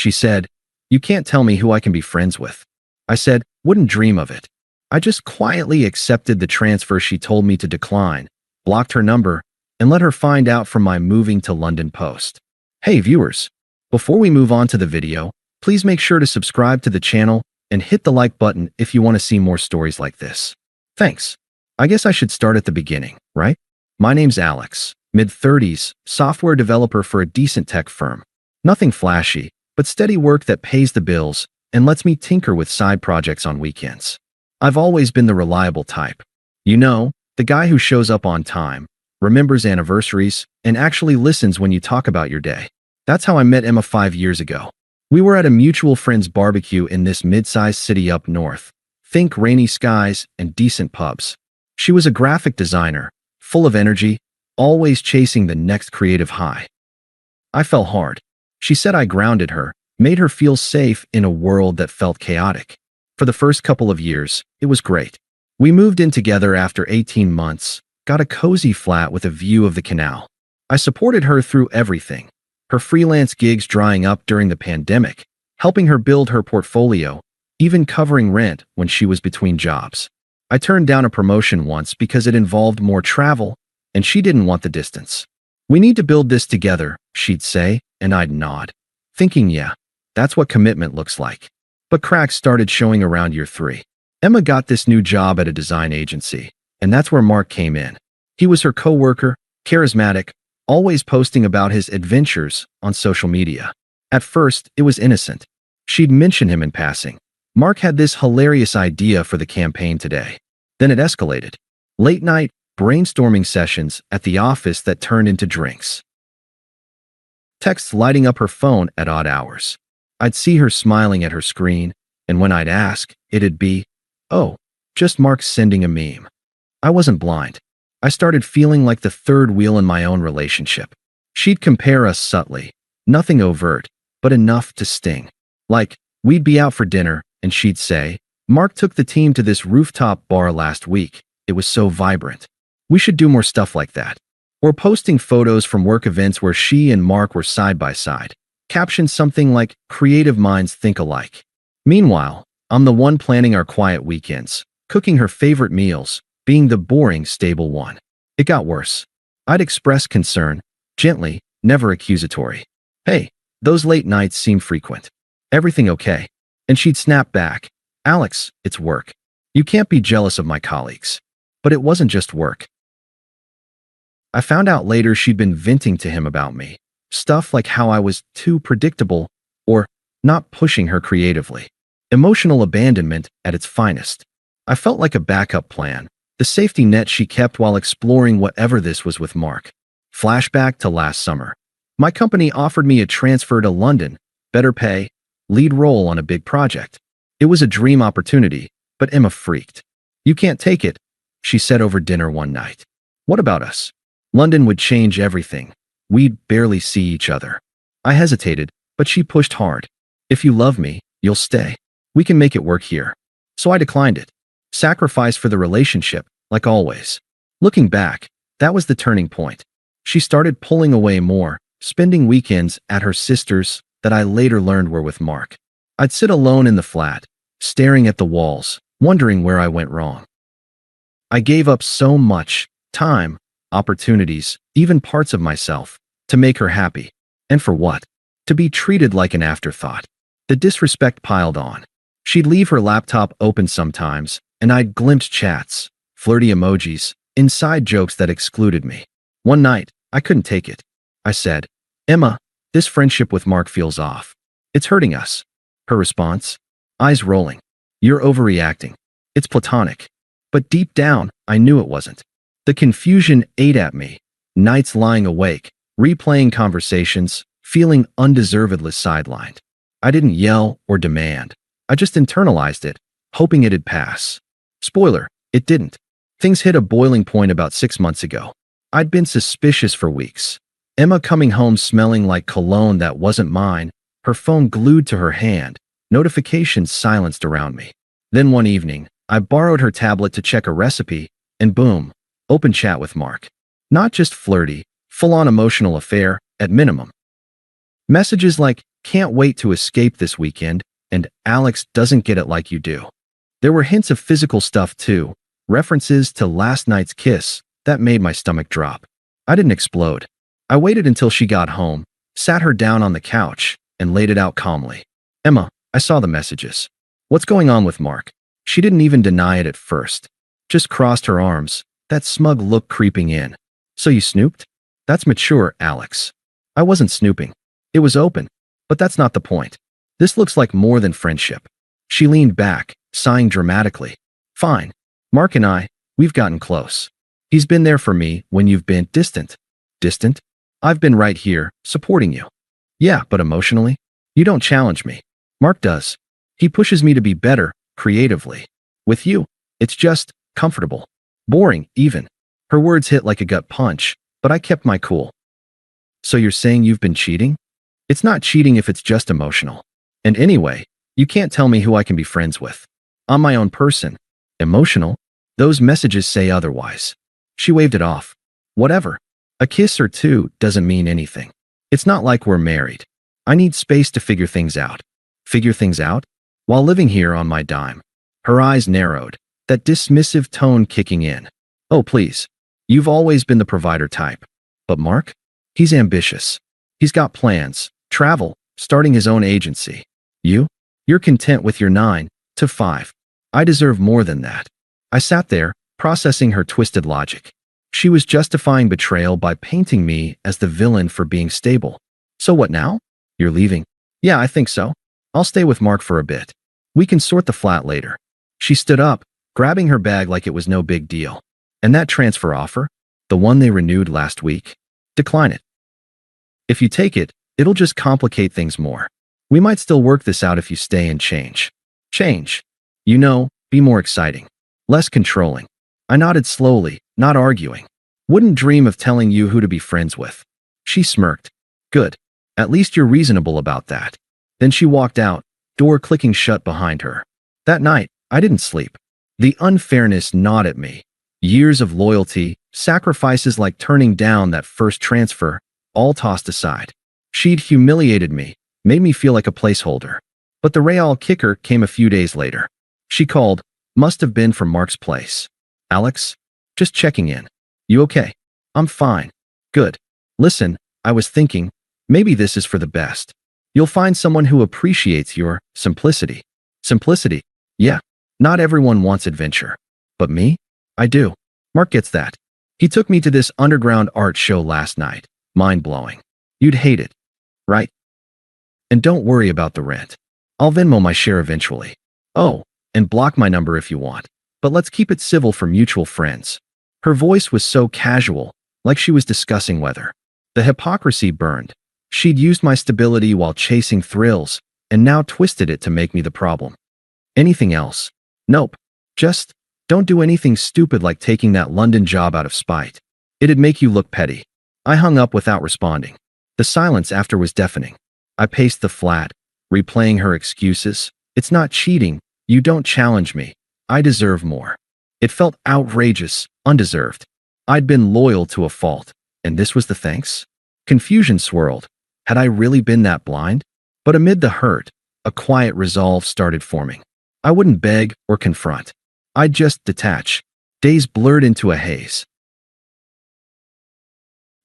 She said, "You can't tell me who I can be friends with." I said, "Wouldn't dream of it." I just quietly accepted the transfer she told me to decline, blocked her number, and let her find out from my moving to London post. Hey viewers, before we move on to the video, please make sure to subscribe to the channel and hit the like button if you want to see more stories like this. Thanks. I guess I should start at the beginning, right? My name's Alex, mid-30s, software developer for a decent tech firm. Nothing flashy, but steady work that pays the bills and lets me tinker with side projects on weekends. I've always been the reliable type. You know, the guy who shows up on time, remembers anniversaries, and actually listens when you talk about your day. That's how I met Emma 5 years ago. We were at a mutual friend's barbecue in this mid-sized city up north. Think rainy skies and decent pubs. She was a graphic designer, full of energy, always chasing the next creative high. I fell hard. She said I grounded her, made her feel safe in a world that felt chaotic. For the first couple of years, it was great. We moved in together after 18 months, got a cozy flat with a view of the canal. I supported her through everything. Her freelance gigs drying up during the pandemic, helping her build her portfolio, even covering rent when she was between jobs. I turned down a promotion once because it involved more travel, and she didn't want the distance. "We need to build this together," she'd say, and I'd nod, thinking, yeah, that's what commitment looks like. But cracks started showing around year 3. Emma got this new job at a design agency, and that's where Mark came in. He was her coworker, charismatic, always posting about his adventures on social media. At first, it was innocent. She'd mention him in passing. Mark had this hilarious idea for the campaign today. Then it escalated. Late-night, brainstorming sessions at the office that turned into drinks. Texts lighting up her phone at odd hours. I'd see her smiling at her screen, and when I'd ask, it'd be, "Oh, just Mark sending a meme." I wasn't blind. I started feeling like the third wheel in my own relationship. She'd compare us subtly, nothing overt, but enough to sting. Like, we'd be out for dinner, and she'd say, "Mark took the team to this rooftop bar last week. It was so vibrant. We should do more stuff like that." Or posting photos from work events where she and Mark were side by side. Caption something like, "Creative minds think alike." Meanwhile, I'm the one planning our quiet weekends, cooking her favorite meals, being the boring, stable one. It got worse. I'd express concern, gently, never accusatory. "Hey, those late nights seem frequent. Everything okay?" And she'd snap back, "Alex, it's work. You can't be jealous of my colleagues." But it wasn't just work. I found out later she'd been venting to him about me. Stuff like how I was too predictable or not pushing her creatively. Emotional abandonment at its finest. I felt like a backup plan, the safety net she kept while exploring whatever this was with Mark. Flashback to last summer. My company offered me a transfer to London, better pay, lead role on a big project. It was a dream opportunity, but Emma freaked. "You can't take it," she said over dinner one night. "What about us? London would change everything. We'd barely see each other." I hesitated, but she pushed hard. "If you love me, you'll stay. We can make it work here." So I declined it. Sacrifice for the relationship, like always. Looking back, that was the turning point. She started pulling away more, spending weekends at her sister's that I later learned were with Mark. I'd sit alone in the flat, staring at the walls, wondering where I went wrong. I gave up so much time, opportunities, even parts of myself, to make her happy. And for what? To be treated like an afterthought. The disrespect piled on. She'd leave her laptop open sometimes, and I'd glimpse chats, flirty emojis, inside jokes that excluded me. One night, I couldn't take it. I said, "Emma, this friendship with Mark feels off. It's hurting us." Her response? Eyes rolling. "You're overreacting. It's platonic." But deep down, I knew it wasn't. The confusion ate at me. Nights lying awake, replaying conversations, feeling undeservedly sidelined. I didn't yell or demand. I just internalized it, hoping it'd pass. Spoiler, it didn't. Things hit a boiling point about 6 months ago. I'd been suspicious for weeks. Emma coming home smelling like cologne that wasn't mine, her phone glued to her hand, notifications silenced around me. Then one evening, I borrowed her tablet to check a recipe, and boom, open chat with Mark. Not just flirty, full-on emotional affair, at minimum. Messages like, Can't wait to escape this weekend, and Alex doesn't get it like you do. There were hints of physical stuff too, references to last night's kiss that made my stomach drop. I didn't explode. I waited until she got home, sat her down on the couch, and laid it out calmly. Emma, I saw the messages. What's going on with Mark? She didn't even deny it at first. Just crossed her arms, that smug look creeping in. So you snooped? That's mature, Alex. I wasn't snooping. It was open. But that's not the point. This looks like more than friendship. She leaned back, sighing dramatically. Fine. Mark and we've gotten close. He's been there for me when you've been distant. Distant? I've been right here, supporting you. Yeah, but emotionally? You don't challenge me. Mark does. He pushes me to be better, creatively. With you, it's just comfortable. Boring, even. Her words hit like a gut punch, but I kept my cool. So you're saying you've been cheating? It's not cheating if it's just emotional. And anyway, you can't tell me who I can be friends with. I'm my own person. Emotional? Those messages say otherwise. She waved it off. Whatever. A kiss or two doesn't mean anything. It's not like we're married. I need space to figure things out. Figure things out? While living here on my dime. Her eyes narrowed, that dismissive tone kicking in. Oh, please. You've always been the provider type. But Mark? He's ambitious. He's got plans, travel, starting his own agency. You're content with your 9 to 5. I deserve more than that. I sat there, processing her twisted logic. She was justifying betrayal by painting me as the villain for being stable. So what now? You're leaving? Yeah, I think so. I'll stay with Mark for a bit. We can sort the flat later. She stood up, grabbing her bag like it was no big deal. And that transfer offer? The one they renewed last week? Decline it. If you take it, it'll just complicate things more. We might still work this out if you stay and change. Change. Be more exciting. Less controlling. I nodded slowly, not arguing. Wouldn't dream of telling you who to be friends with. She smirked. Good. At least you're reasonable about that. Then she walked out, door clicking shut behind her. That night, I didn't sleep. The unfairness gnawed at me. Years of loyalty, sacrifices like turning down that first transfer, all tossed aside. She'd humiliated me, made me feel like a placeholder. But the real kicker came a few days later. She called, must have been from Mark's place. Alex? Just checking in. You okay? I'm fine. Good. Listen, I was thinking, maybe this is for the best. You'll find someone who appreciates your simplicity. Simplicity? Yeah. Not everyone wants adventure. But me? I do. Mark gets that. He took me to this underground art show last night. Mind-blowing. You'd hate it. Right? And don't worry about the rent. I'll Venmo my share eventually. Oh, and block my number if you want. But let's keep it civil for mutual friends. Her voice was so casual, like she was discussing weather. The hypocrisy burned. She'd used my stability while chasing thrills, and now twisted it to make me the problem. Anything else? Nope. Just don't do anything stupid like taking that London job out of spite. It'd make you look petty. I hung up without responding. The silence after was deafening. I paced the flat, replaying her excuses. It's not cheating. You don't challenge me. I deserve more. It felt outrageous, undeserved. I'd been loyal to a fault, and this was the thanks? Confusion swirled. Had I really been that blind? But amid the hurt, a quiet resolve started forming. I wouldn't beg or confront. I'd just detach. Days blurred into a haze.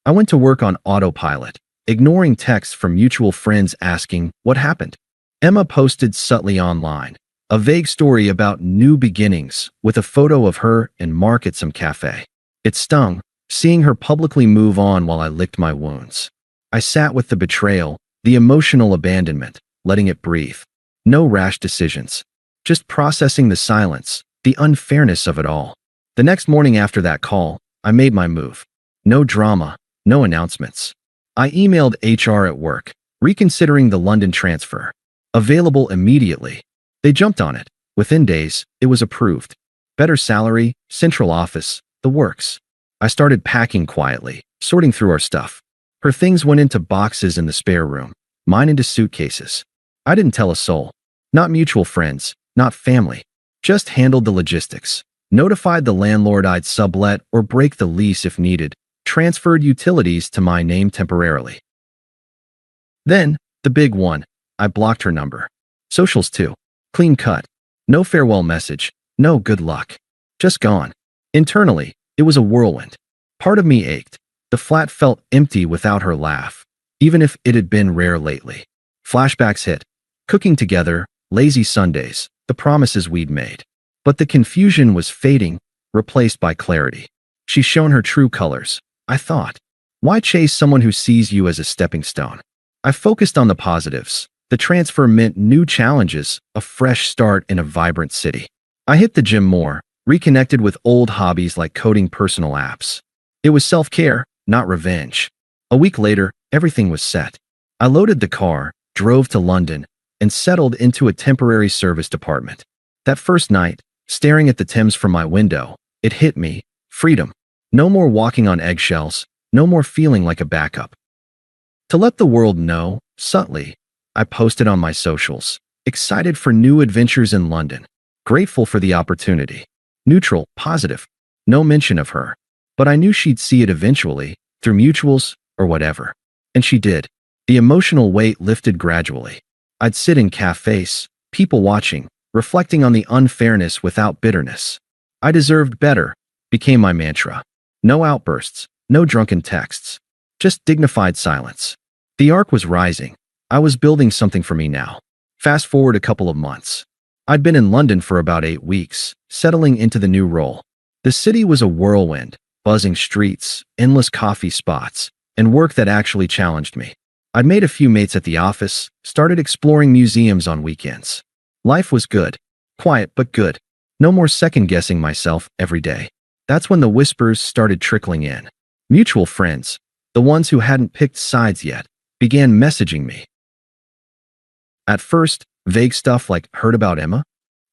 I went to work on autopilot, ignoring texts from mutual friends asking what happened. Emma posted subtly online, a vague story about new beginnings with a photo of her and Mark at some cafe. It stung, seeing her publicly move on while I licked my wounds. I sat with the betrayal, the emotional abandonment, letting it breathe. No rash decisions. Just processing the silence, the unfairness of it all. The next morning after that call, I made my move. No drama, no announcements. I emailed HR at work, reconsidering the London transfer. Available immediately. They jumped on it. Within days, it was approved. Better salary, central office, the works. I started packing quietly, sorting through our stuff. Her things went into boxes in the spare room, mine into suitcases. I didn't tell a soul. Not mutual friends, not family. Just handled the logistics. Notified the landlord I'd sublet or break the lease if needed. Transferred utilities to my name temporarily. Then, The big one, I blocked her number. Socials too. Clean cut. No farewell message. No good luck. Just gone. Internally, it was a whirlwind. Part of me ached. The flat felt empty without her laugh, even if it had been rare lately. Flashbacks hit. Cooking together, lazy Sundays, the promises we'd made. But the confusion was fading, replaced by clarity. She's shown her true colors, I thought. Why chase someone who sees you as a stepping stone? I focused on the positives. The transfer meant new challenges, a fresh start in a vibrant city. I hit the gym more, reconnected with old hobbies like coding personal apps. It was self-care, not revenge. A week later, everything was set. I loaded the car, drove to London, and settled into a temporary service department. That first night, staring at the Thames from my window, it hit me. Freedom. No more walking on eggshells, no more feeling like a backup. To let the world know, subtly, I posted on my socials, excited for new adventures in London, grateful for the opportunity. Neutral, positive, no mention of her. But I knew she'd see it eventually, through mutuals or whatever. And she did. The emotional weight lifted gradually. I'd sit in cafes, people watching, reflecting on the unfairness without bitterness. I deserved better, became my mantra. No outbursts, no drunken texts, just dignified silence. The arc was rising. I was building something for me now. Fast forward a couple of months. I'd been in London for about 8 weeks, settling into the new role. The city was a whirlwind, buzzing streets, endless coffee spots, and work that actually challenged me. I'd made a few mates at the office, started exploring museums on weekends. Life was good. Quiet but good. No more second-guessing myself every day. That's when the whispers started trickling in. Mutual friends, the ones who hadn't picked sides yet, began messaging me. At first, vague stuff like, "Heard about Emma?"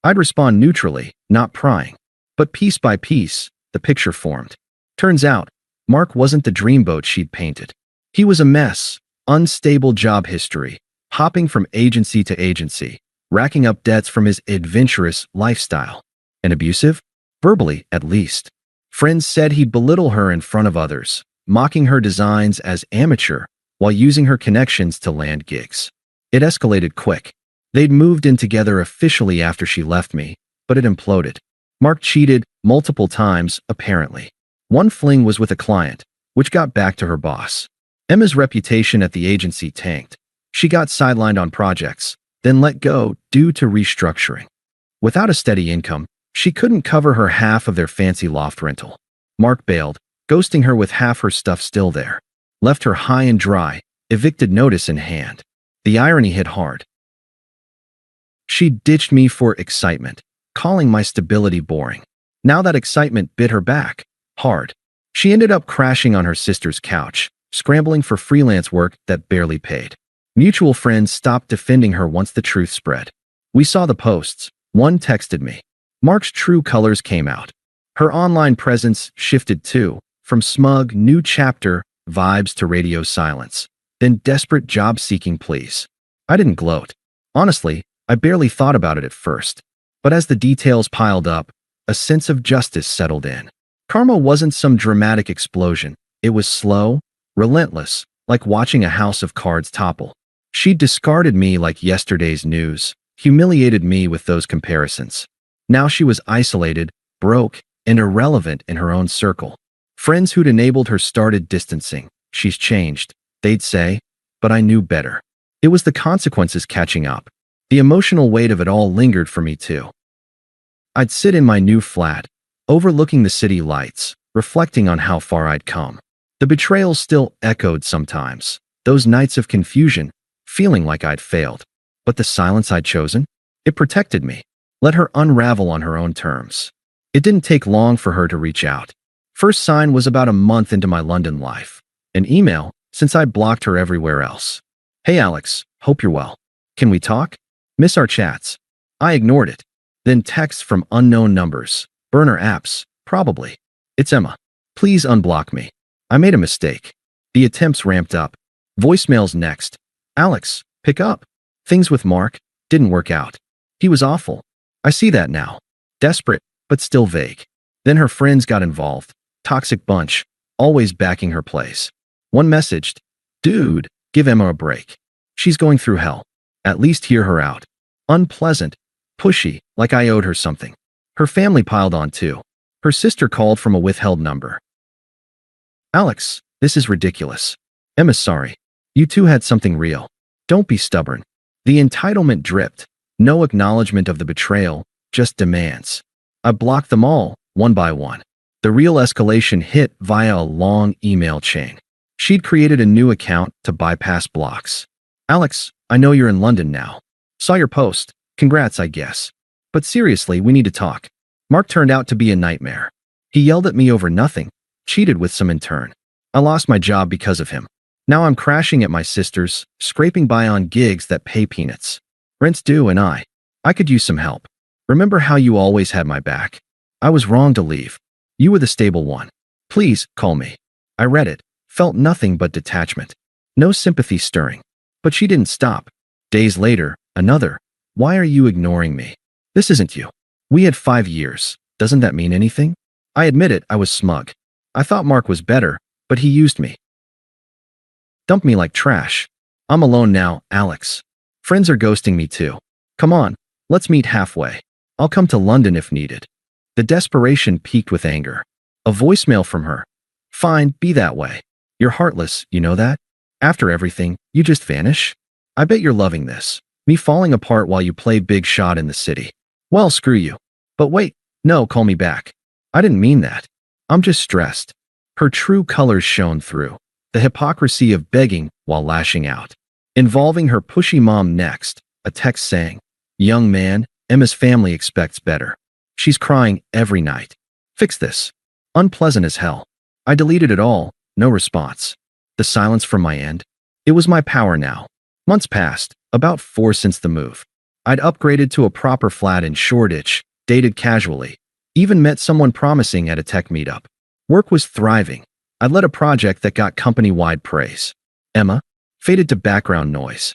I'd respond neutrally, not prying. But piece by piece, the picture formed. Turns out, Mark wasn't the dreamboat she'd painted. He was a mess, unstable job history, hopping from agency to agency, racking up debts from his adventurous lifestyle. And abusive? Verbally, at least. Friends said he'd belittle her in front of others, mocking her designs as amateur while using her connections to land gigs. It escalated quick. They'd moved in together officially after she left me, but it imploded. Mark cheated multiple times, apparently. One fling was with a client, which got back to her boss. Emma's reputation at the agency tanked. She got sidelined on projects, then let go due to restructuring. Without a steady income, she couldn't cover her half of their fancy loft rental. Mark bailed, ghosting her with half her stuff still there. Left her high and dry, evicted notice in hand. The irony hit hard. She ditched me for excitement, calling my stability boring. Now that excitement bit her back, hard. She ended up crashing on her sister's couch, scrambling for freelance work that barely paid. Mutual friends stopped defending her once the truth spread. We saw the posts. One texted me. Mark's true colors came out. Her online presence shifted too, from smug, new chapter vibes to radio silence, then desperate job-seeking pleas. I didn't gloat. Honestly, I barely thought about it at first. But as the details piled up, a sense of justice settled in. Karma wasn't some dramatic explosion. It was slow, relentless, like watching a house of cards topple. She discarded me like yesterday's news, humiliated me with those comparisons. Now she was isolated, broke, and irrelevant in her own circle. Friends who'd enabled her started distancing. She's changed, they'd say, but I knew better. It was the consequences catching up. The emotional weight of it all lingered for me too. I'd sit in my new flat, overlooking the city lights, reflecting on how far I'd come. The betrayal still echoed sometimes, those nights of confusion, feeling like I'd failed. But the silence I'd chosen? It protected me. Let her unravel on her own terms. It didn't take long for her to reach out. First sign was about a month into my London life. An email, since I'd blocked her everywhere else. "Hey Alex, hope you're well. Can we talk? Miss our chats." I ignored it. Then texts from unknown numbers. Burner apps, probably. "It's Emma. Please unblock me. I made a mistake." The attempts ramped up. Voicemails next. "Alex, pick up. Things with Mark didn't work out. He was awful. I see that now." Desperate, but still vague. Then her friends got involved. Toxic bunch, always backing her plays. One messaged, "Dude, give Emma a break." She's going through hell. At least hear her out. Unpleasant. Pushy, like I owed her something. Her family piled on too. Her sister called from a withheld number. Alex, this is ridiculous. Emma's sorry. You two had something real. Don't be stubborn. The entitlement dripped. No acknowledgement of the betrayal, just demands. I blocked them all, one by one. The real escalation hit via a long email chain. She'd created a new account to bypass blocks. Alex, I know you're in London now. Saw your post. Congrats, I guess. But seriously, we need to talk. Mark turned out to be a nightmare. He yelled at me over nothing, cheated with some intern. I lost my job because of him. Now I'm crashing at my sister's, scraping by on gigs that pay peanuts. Rent's due and I could use some help. Remember how you always had my back? I was wrong to leave. You were the stable one. Please, call me. I read it, felt nothing but detachment. No sympathy stirring. But she didn't stop. Days later, another. Why are you ignoring me? This isn't you. We had 5 years. Doesn't that mean anything? I admit it, I was smug. I thought Mark was better, but he used me. Dumped me like trash. I'm alone now, Alex. Friends are ghosting me too. Come on, let's meet halfway. I'll come to London if needed. The desperation peaked with anger. A voicemail from her. Fine, be that way. You're heartless, you know that? After everything, you just vanish? I bet you're loving this. Me falling apart while you play big shot in the city. Well, screw you. But wait, no, call me back. I didn't mean that. I'm just stressed. Her true colors shone through. The hypocrisy of begging while lashing out. Involving her pushy mom next, a text saying, "Young man, Emma's family expects better. She's crying every night. Fix this." Unpleasant as hell. I deleted it all, no response. The silence from my end. It was my power now. Months passed, about 4 since the move. I'd upgraded to a proper flat in Shoreditch, dated casually, even met someone promising at a tech meetup. Work was thriving. I'd led a project that got company-wide praise. Emma faded to background noise.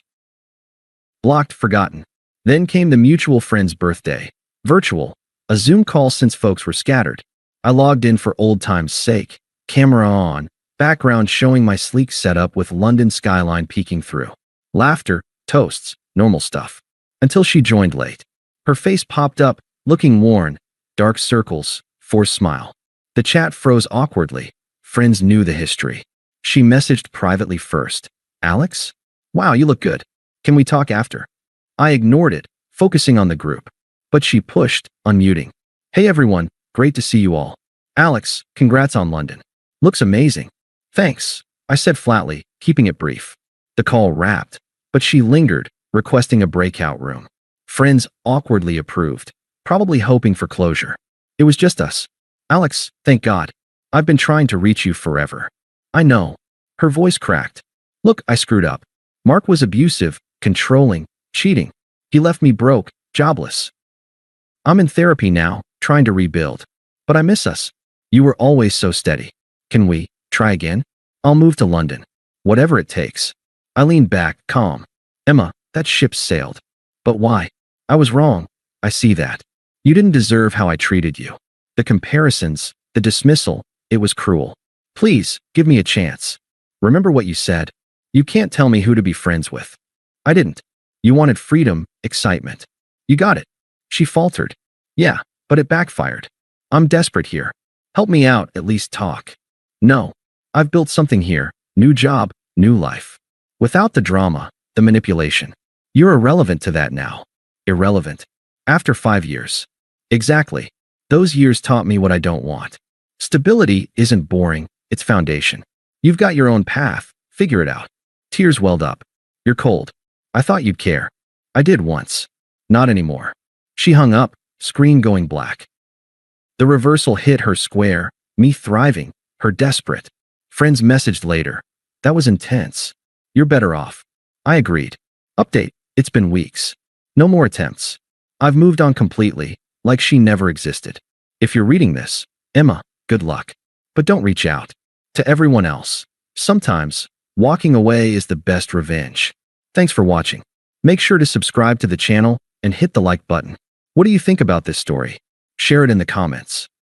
Blocked, forgotten. Then came the mutual friend's birthday. Virtual, a Zoom call since folks were scattered. I logged in for old time's sake. Camera on, background showing my sleek setup with London skyline peeking through. Laughter, toasts, normal stuff. Until she joined late. Her face popped up, looking worn, dark circles, forced smile. The chat froze awkwardly. Friends knew the history. She messaged privately first. Alex? Wow, you look good. Can we talk after? I ignored it, focusing on the group. But she pushed, unmuting. Hey everyone, great to see you all. Alex, congrats on London. Looks amazing. Thanks, I said flatly, keeping it brief. The call wrapped, but she lingered, requesting a breakout room. Friends awkwardly approved, probably hoping for closure. It was just us. Alex, thank God. I've been trying to reach you forever. I know. Her voice cracked. Look, I screwed up. Mark was abusive, controlling, cheating. He left me broke, jobless. I'm in therapy now, trying to rebuild. But I miss us. You were always so steady. Can we try again? I'll move to London. Whatever it takes. I leaned back, calm. Emma, that ship sailed. But why? I was wrong. I see that. You didn't deserve how I treated you. The comparisons, the dismissal, it was cruel. Please, give me a chance. Remember what you said. You can't tell me who to be friends with. I didn't. You wanted freedom, excitement. You got it. She faltered. Yeah, but it backfired. I'm desperate here. Help me out, at least talk. No. I've built something here. New job, new life. Without the drama, the manipulation. You're irrelevant to that now. Irrelevant. After 5 years. Exactly. Those years taught me what I don't want. Stability isn't boring, it's foundation. You've got your own path, figure it out. Tears welled up. You're cold. I thought you'd care. I did once. Not anymore. She hung up, screen going black. The reversal hit her square, me thriving, her desperate. Friends messaged later. That was intense. You're better off. I agreed. Update, it's been weeks. No more attempts. I've moved on completely, like she never existed. If you're reading this, Emma, good luck. But don't reach out. To everyone else, sometimes, walking away is the best revenge. Thanks for watching. Make sure to subscribe to the channel and hit the like button. What do you think about this story? Share it in the comments.